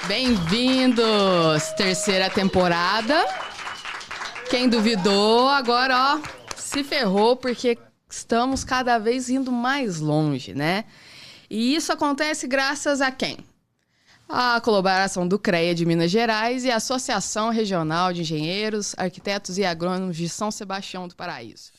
Bem-vindos! Terceira temporada. Quem duvidou, agora, ó, se ferrou, porque estamos cada vez indo mais longe, né? E isso acontece graças a quem? A colaboração do CREA de Minas Gerais e a Associação Regional de Engenheiros, Arquitetos e Agrônomos de São Sebastião do Paraíso.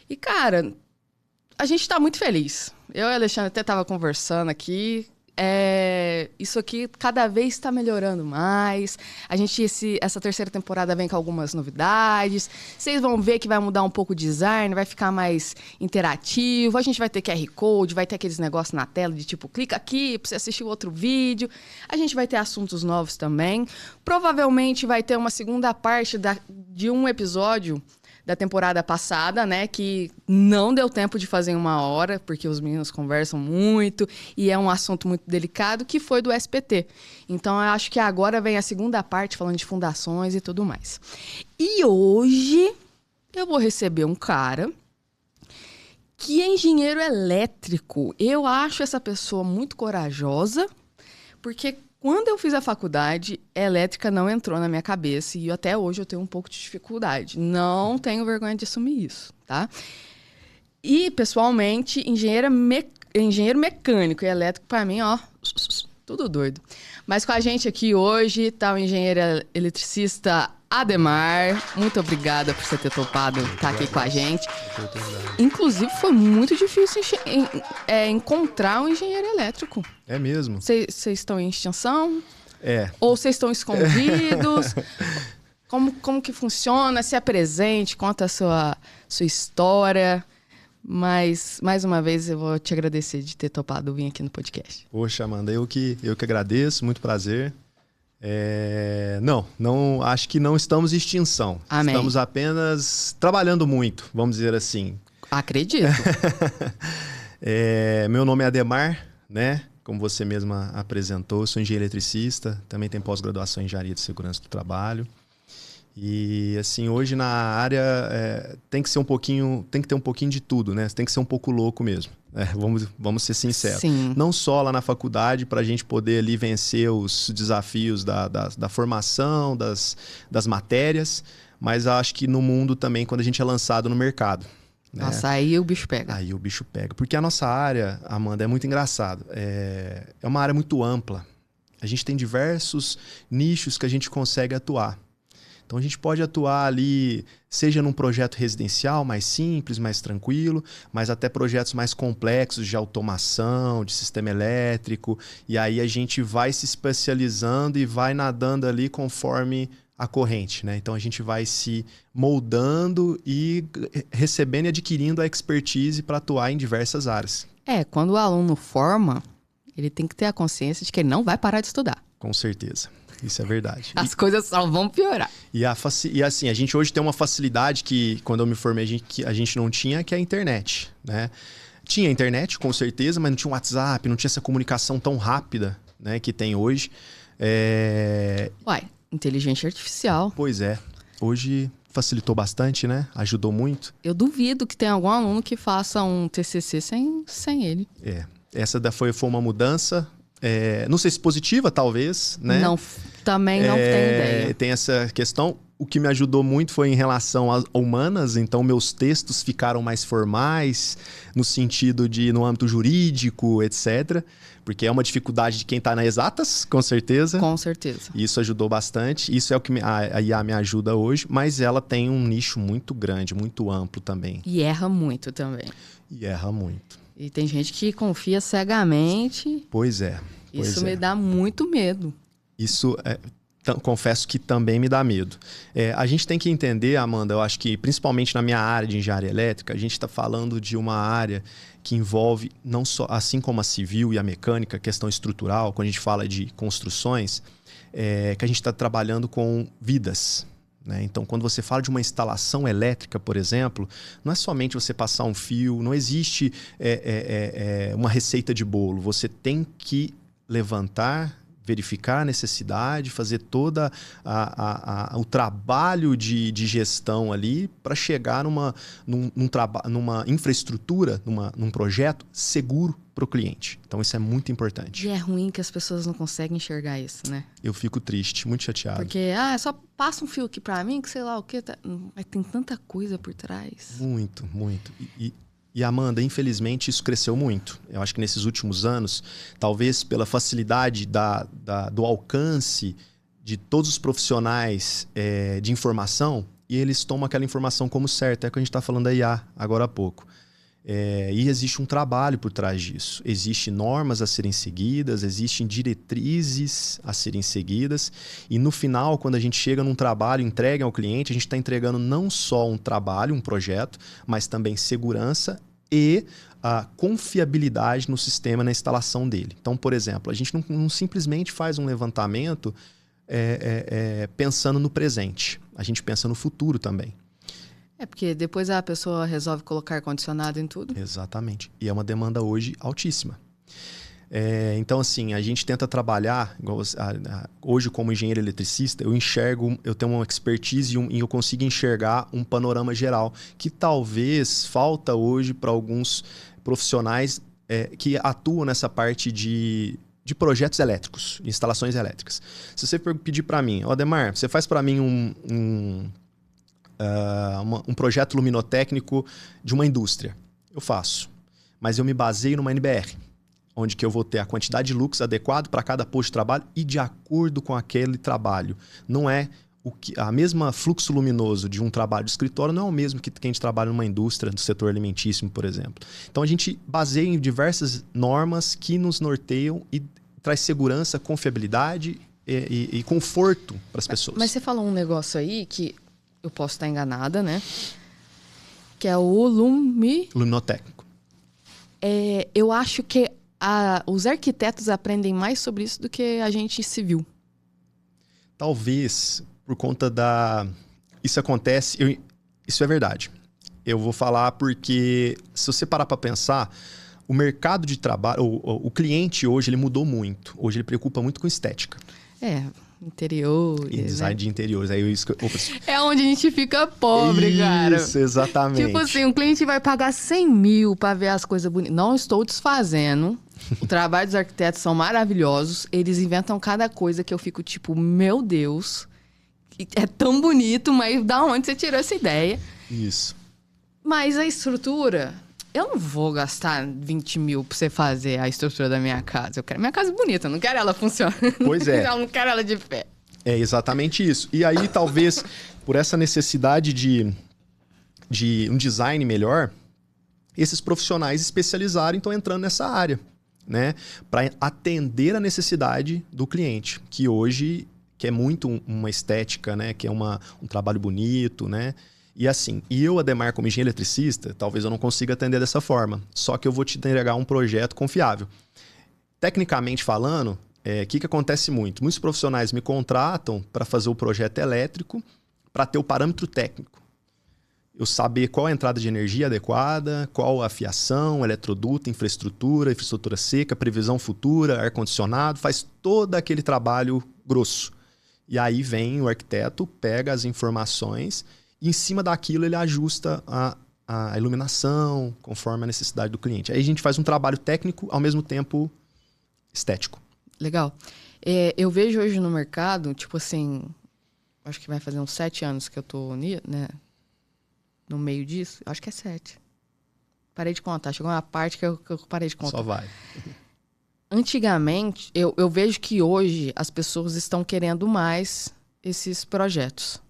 E, cara, a gente tá muito feliz. Eu e a Alexandre até tava conversando aqui. Isso aqui cada vez está melhorando mais. A gente, essa terceira temporada vem com algumas novidades. Vocês vão ver que vai mudar um pouco o design, vai ficar mais interativo. A gente vai ter QR Code, vai ter aqueles negócios na tela de tipo, clica aqui para você assistir o outro vídeo. A gente vai ter assuntos novos também. Provavelmente vai ter uma segunda parte de um episódio da temporada passada, né, que não deu tempo de fazer em 1 hora, porque os meninos conversam muito e é um assunto muito delicado, que foi do SPT. Então, eu acho que agora vem a segunda parte, falando de fundações e tudo mais. E hoje eu vou receber um cara que é engenheiro elétrico. Eu acho essa pessoa muito corajosa, porque quando eu fiz a faculdade, elétrica não entrou na minha cabeça e até hoje eu tenho um pouco de dificuldade. Não tenho vergonha de assumir isso, tá? E, pessoalmente, engenheiro mecânico e elétrico, para mim, ó, tudo doido. Mas com a gente aqui hoje tá o engenheiro eletricista Ademar. Muito obrigada por você ter topado estar aqui com a gente. Inclusive, foi muito difícil encontrar um engenheiro elétrico. É mesmo? Vocês estão em extinção? É. Ou vocês estão escondidos? Como que funciona? Se apresente, conta a sua história. Mas, mais uma vez, eu vou te agradecer de ter topado vir aqui no podcast. Poxa, Amanda, eu que agradeço, muito prazer. Não, acho que não estamos em extinção. Amém. Estamos apenas trabalhando muito, vamos dizer assim. Acredito. Meu nome é Ademar, né? Como você mesma apresentou, sou engenheiro eletricista, também tenho pós-graduação em engenharia de segurança do trabalho. E assim, hoje na área tem que ter um pouquinho de tudo, né? Tem que ser um pouco louco mesmo. Vamos ser sinceros. Sim. Não só lá na faculdade, para a gente poder ali vencer os desafios da formação, das matérias, mas acho que no mundo também, quando a gente é lançado no mercado. Né? Nossa, aí o bicho pega. Aí o bicho pega. Porque a nossa área, Amanda, é muito engraçado. É uma área muito ampla. A gente tem diversos nichos que a gente consegue atuar. Então a gente pode atuar ali, seja num projeto residencial mais simples, mais tranquilo, mas até projetos mais complexos de automação, de sistema elétrico. E aí a gente vai se especializando e vai nadando ali conforme a corrente, né? Então a gente vai se moldando e recebendo e adquirindo a expertise para atuar em diversas áreas. Quando o aluno forma, ele tem que ter a consciência de que ele não vai parar de estudar. Com certeza. Isso é verdade. As coisas só vão piorar. E assim, a gente hoje tem uma facilidade que, quando eu me formei, a gente não tinha, que é a internet, né? Tinha internet, com certeza, mas não tinha WhatsApp, não tinha essa comunicação tão rápida, né, que tem hoje. Inteligência artificial. Pois é. Hoje facilitou bastante, né? Ajudou muito. Eu duvido que tenha algum aluno que faça um TCC sem ele. Essa foi uma mudança. Não sei se positiva, talvez, né? Não, também não tenho ideia. Tem essa questão. O que me ajudou muito foi em relação às humanas, então meus textos ficaram mais formais, no sentido de, no âmbito jurídico, etc. Porque é uma dificuldade de quem está nas exatas, com certeza. Com certeza. Isso ajudou bastante. Isso é o que a IA me ajuda hoje, mas ela tem um nicho muito grande, muito amplo também. E erra muito também. E erra muito. E tem gente que confia cegamente. Pois é. Isso me dá muito medo. Isso, confesso que também me dá medo. A gente tem que entender, Amanda, eu acho que principalmente na minha área de engenharia elétrica, a gente está falando de uma área que envolve, não só, assim como a civil e a mecânica, questão estrutural, quando a gente fala de construções, que a gente está trabalhando com vidas. Né? Então, quando você fala de uma instalação elétrica, por exemplo, não é somente você passar um fio, não existe uma receita de bolo. Você tem que levantar, verificar a necessidade, fazer todo o trabalho de gestão ali para chegar numa infraestrutura, num projeto seguro para o cliente. Então, isso é muito importante. E é ruim que as pessoas não conseguem enxergar isso, né? Eu fico triste, muito chateado. Porque, só passa um fio aqui para mim, que sei lá o quê. Mas tem tanta coisa por trás. Muito, muito. E, Amanda, infelizmente, isso cresceu muito. Eu acho que nesses últimos anos, talvez pela facilidade do alcance de todos os profissionais de informação, e eles tomam aquela informação como certa. É o que a gente está falando da IA agora há pouco. E existe um trabalho por trás disso. Existem normas a serem seguidas, existem diretrizes a serem seguidas. E no final, quando a gente chega num trabalho, entrega ao cliente, a gente está entregando não só um trabalho, um projeto, mas também segurança e a confiabilidade no sistema, na instalação dele. Então, por exemplo, a gente não simplesmente faz um levantamento pensando no presente. A gente pensa no futuro também. Porque depois a pessoa resolve colocar ar-condicionado em tudo. Exatamente. E é uma demanda hoje altíssima. Então, assim, a gente tenta trabalhar... Hoje, como engenheiro eletricista, eu tenho uma expertise e eu consigo enxergar um panorama geral, que talvez falta hoje para alguns profissionais que atuam nessa parte de projetos elétricos, de instalações elétricas. Se você pedir para mim, Ademar, você faz para mim um projeto luminotécnico de uma indústria. Eu faço. Mas eu me baseio numa NBR, onde que eu vou ter a quantidade de lux adequado para cada posto de trabalho e de acordo com aquele trabalho. Não é a mesma fluxo luminoso de um trabalho de escritório, não é o mesmo que a gente trabalha numa indústria do setor alimentício, por exemplo. Então a gente baseia em diversas normas que nos norteiam e traz segurança, confiabilidade e conforto para as pessoas. Mas você falou um negócio aí que eu posso estar enganada, né? Que é o luminotécnico. Eu acho que os arquitetos aprendem mais sobre isso do que a gente civil. Talvez por conta isso acontece... Isso é verdade. Eu vou falar porque se você parar para pensar, o mercado de trabalho... O cliente hoje ele mudou muito. Hoje ele preocupa muito com estética. Interiores. E design de interiores. É onde a gente fica pobre, cara. Isso, exatamente. Tipo assim, um cliente vai pagar 100 mil para ver as coisas bonitas. Não estou desfazendo. O trabalho dos arquitetos são maravilhosos. Eles inventam cada coisa que eu fico tipo, meu Deus, é tão bonito, mas da onde você tirou essa ideia? Isso. Mas a estrutura... Eu não vou gastar 20 mil pra você fazer a estrutura da minha casa. Eu quero minha casa bonita, eu não quero ela funcionando. Pois é. Eu não quero ela de pé. É exatamente isso. E aí, talvez, por essa necessidade de um design melhor, esses profissionais especializados estão entrando nessa área, né? Para atender a necessidade do cliente, que hoje quer muito uma estética, né? Que é um trabalho bonito, né? E assim, eu, Ademar, como engenheiro eletricista, talvez eu não consiga atender dessa forma. Só que eu vou te entregar um projeto confiável. Tecnicamente falando, o que acontece muito? Muitos profissionais me contratam para fazer o projeto elétrico, para ter o parâmetro técnico. Eu saber qual a entrada de energia adequada, qual a fiação, eletroduto, infraestrutura seca, previsão futura, ar-condicionado, faz todo aquele trabalho grosso. E aí vem o arquiteto, pega as informações... E em cima daquilo ele ajusta a iluminação conforme a necessidade do cliente. Aí a gente faz um trabalho técnico, ao mesmo tempo estético. Legal. Eu vejo hoje no mercado, tipo assim, acho que vai fazer uns 7 anos que eu tô no meio disso. Acho que é 7. Parei de contar. Chegou uma parte que eu parei de contar. Só vai. Antigamente, eu vejo que hoje as pessoas estão querendo mais esses projetos.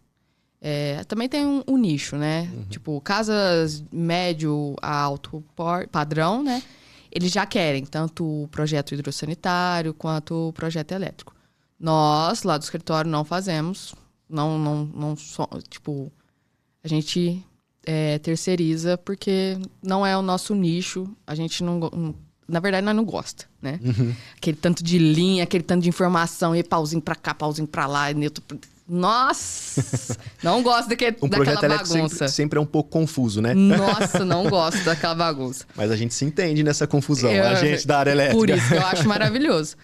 Também tem um nicho, né? Uhum. Tipo, casas médio a alto padrão, né? Eles já querem tanto o projeto hidrossanitário quanto o projeto elétrico. Nós, lá do escritório, não fazemos. Tipo, a gente terceiriza porque não é o nosso nicho. A gente não... Na verdade, nós não gosta, né? Uhum. Aquele tanto de linha, aquele tanto de informação, e pauzinho pra cá, pauzinho pra lá, neutro... Nossa! Não gosto daquela projeto bagunça. Sempre é um pouco confuso, né? Nossa, não gosto daquela bagunça. Mas a gente se entende nessa confusão, a gente da área elétrica. Por isso que eu acho maravilhoso.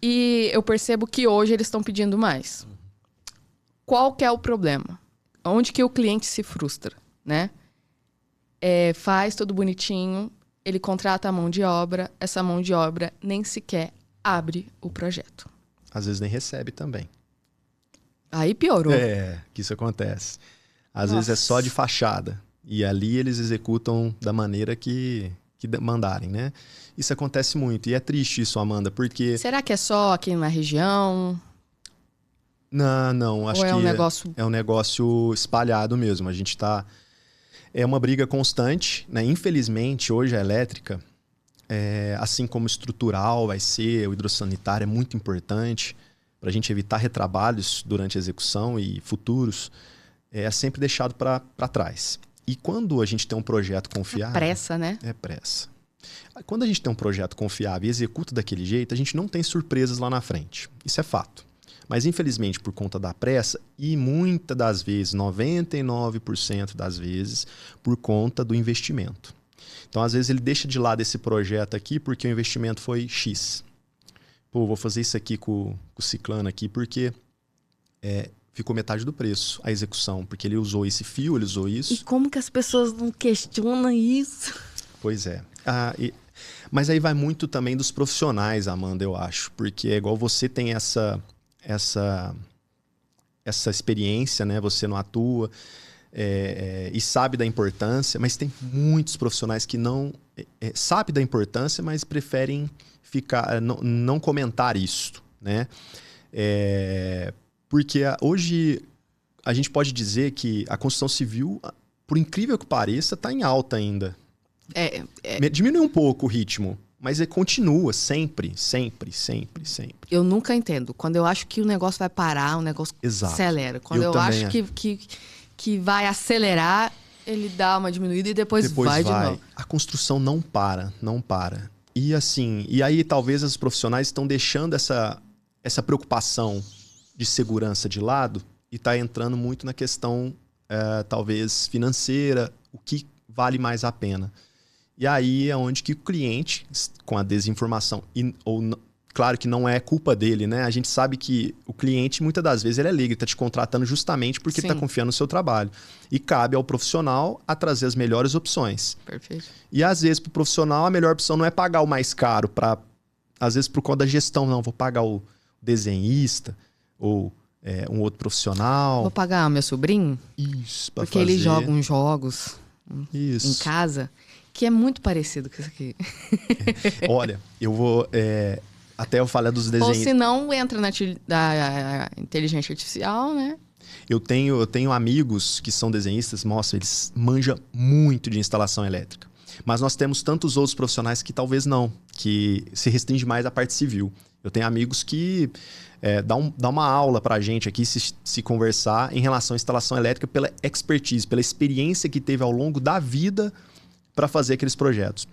E eu percebo que hoje eles estão pedindo mais. Qual que é o problema? Onde que o cliente se frustra, né? Faz tudo bonitinho, ele contrata a mão de obra, essa mão de obra nem sequer abre o projeto. Às vezes nem recebe também. Aí piorou. Que isso acontece. Às vezes é só de fachada. E ali eles executam da maneira que mandarem, né? Isso acontece muito. E é triste isso, Amanda, porque... Será que é só aqui na região? Não. Acho que negócio... é um negócio espalhado mesmo. A gente tá... É uma briga constante, né? Infelizmente, hoje a elétrica, assim como estrutural vai ser, o hidrossanitário é muito importante para a gente evitar retrabalhos durante a execução e futuros, é sempre deixado para trás. E quando a gente tem um projeto confiável... É pressa, né? É pressa. Quando a gente tem um projeto confiável e executa daquele jeito, a gente não tem surpresas lá na frente. Isso é fato. Mas, infelizmente, por conta da pressa, e muitas das vezes, 99% das vezes, por conta do investimento. Então, às vezes, ele deixa de lado esse projeto aqui porque o investimento foi X. Pô, vou fazer isso aqui com o ciclano aqui porque ficou metade do preço a execução. Porque ele usou esse fio, ele usou isso. E como que as pessoas não questionam isso? Pois é. Mas aí vai muito também dos profissionais, Amanda, eu acho. Porque é igual você tem essa experiência, né? Você não atua e sabe da importância, mas tem muitos profissionais que não sabem da importância, mas preferem não comentar isso, né? Porque hoje a gente pode dizer que a construção civil, por incrível que pareça, está em alta ainda. Diminui um pouco o ritmo, mas continua sempre. Eu nunca entendo. Quando eu acho que o negócio vai parar, o negócio acelera. Quando eu acho que vai acelerar, ele dá uma diminuída e depois vai de novo. A construção não para. E aí talvez os profissionais estão deixando essa preocupação de segurança de lado e está entrando muito na questão, talvez, financeira, o que vale mais a pena. E aí é onde que o cliente, com a desinformação, claro que não é culpa dele, né? A gente sabe que o cliente, muitas das vezes, ele é leigo, ele está te contratando justamente porque ele está confiando no seu trabalho. E cabe ao profissional a trazer as melhores opções. Perfeito. E às vezes, para o profissional, a melhor opção não é pagar o mais caro, às vezes por conta da gestão, não, vou pagar o desenhista ou um outro profissional. Vou pagar o meu sobrinho? Isso, para porque fazer. ele joga uns jogos em casa... que é muito parecido com isso aqui. Olha, eu vou... até eu falar dos desenhos... Ou se não, entra na inteligência artificial, né? Eu tenho amigos que são desenhistas, mostra, eles manjam muito de instalação elétrica. Mas nós temos tantos outros profissionais que talvez não, que se restringe mais à parte civil. Eu tenho amigos que dá uma aula pra gente aqui, se conversar em relação à instalação elétrica pela expertise, pela experiência que teve ao longo da vida para fazer aqueles projetos.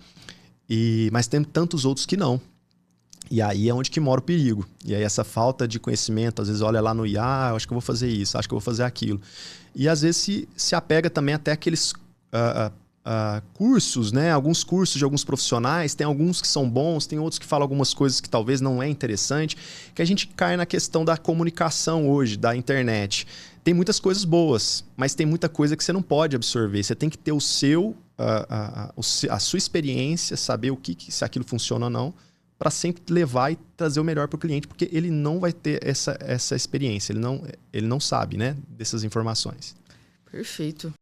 Mas tem tantos outros que não. E aí é onde que mora o perigo. E aí essa falta de conhecimento, às vezes olha lá no IA, acho que eu vou fazer isso, acho que eu vou fazer aquilo. E às vezes se apega também até aqueles cursos, né? Alguns cursos de alguns profissionais, tem alguns que são bons, tem outros que falam algumas coisas que talvez não é interessante, que a gente cai na questão da comunicação hoje, da internet. Tem muitas coisas boas, mas tem muita coisa que você não pode absorver. Você tem que ter a sua experiência, saber se aquilo funciona ou não, para sempre levar e trazer o melhor para o cliente, porque ele não vai ter essa experiência, ele não sabe, né, dessas informações. Perfeito.